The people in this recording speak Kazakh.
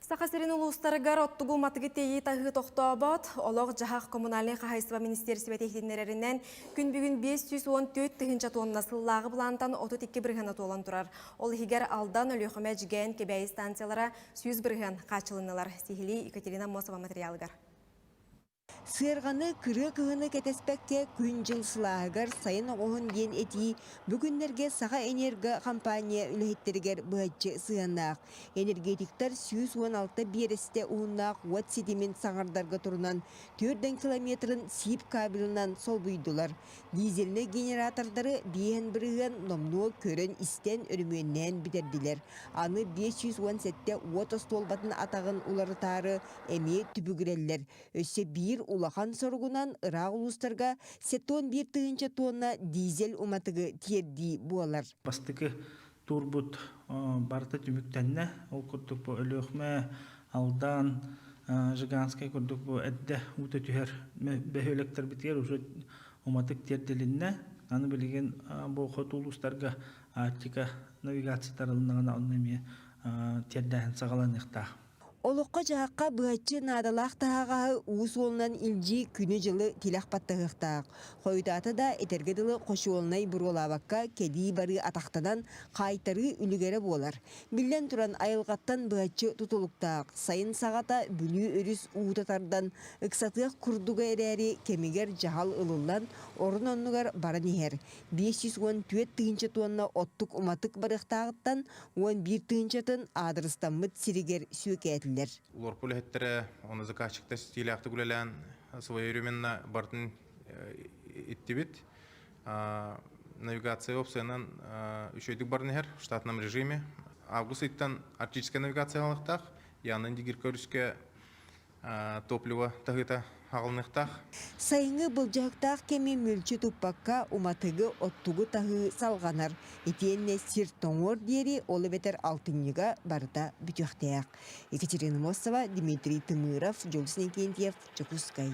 Сақасырын улустарыгар оттугу матыгы тейі тағы тоқтуабат, олық жағақ коммунальный қағайсыва министерсібе техдинерерінен күн бүгін 514 тығынча тонна сыллағы бұлантан 32 бірғана толан тұрар. Ол хигер алдан өліқіме жіген кебәй станциялара 100 бірған қачылынылар. Сихили Екатерина Мосова материалгар. Сырғаны күрі кығыны кәтеспәкке күн жыл сылағығар сайын оғын ден әти бүгіндерге саға энерго компания үліхеттергер бұғатчы сығанақ. Энергетиктар 116 бересте ұғынақ уат сетемен саңардарға тұрынан 4 километрін сип кабелінан сол бұйдылар. Дизельні генератордары бейін біріген номнуы көрін істен өріменнен бідерділер. Аны 517 уат столбатын атағын уларытары әме түбігірелер. Өсі бір улахан соргунан ырақ улустарга 1 тыгынча тонна дизель уматыгы тиерди буалар. Бастыкы турбут барта түмүктенне, ол курдук бу өлөкмө алдан жиганскай курдук бу эдде ута түһөр бехөлектер битер уже уматык тиерделинне, аны билген бу хотулустарга артика навигация таралыгына оннеме тиерден сагаланыкта. Олыққа жағаққа бұғатчы надалақ тағағы уыз олынан илжи күні жылы тілақ баттығықтақ. Қойдаты да етергеділі қошы олынай бұролабаққа кәді бары атақтадан қайтары үлігері болар. Білден тұран айылғаттан бұғатчы тұтылықтақ. Сайын сағата бүлі өріс уытатардан ұқсатық күрдуға әрәрі кемегер жағал ұлылан орын онығар барын ехер. 514 тыгынча тонна оттық уматық барықтағыттан 11 тыгынчатын адырыстамыт сиригер сүйекетілер. Улар пулехеттере, оны заказчикта стиле автогулялан своевременно бартын иттибит. Навигация опциянан үшөйдік барын ехер в штатном режиме. Август иттан арктическая навигация алықтақ, янын дигір көріске топливо тағыта ағылынықтақ. Сайыңы бұл жағықтақ кеме мүлчі тұппаққа уматығы оттуғы тағы салғанар. Етенне сир тоңор дері олы бетер алтынныға барыта бүтіқтаяқ. Екатерина Мосова, Дмитрий Тымыров, Жолсын Кентьев, Чокускай.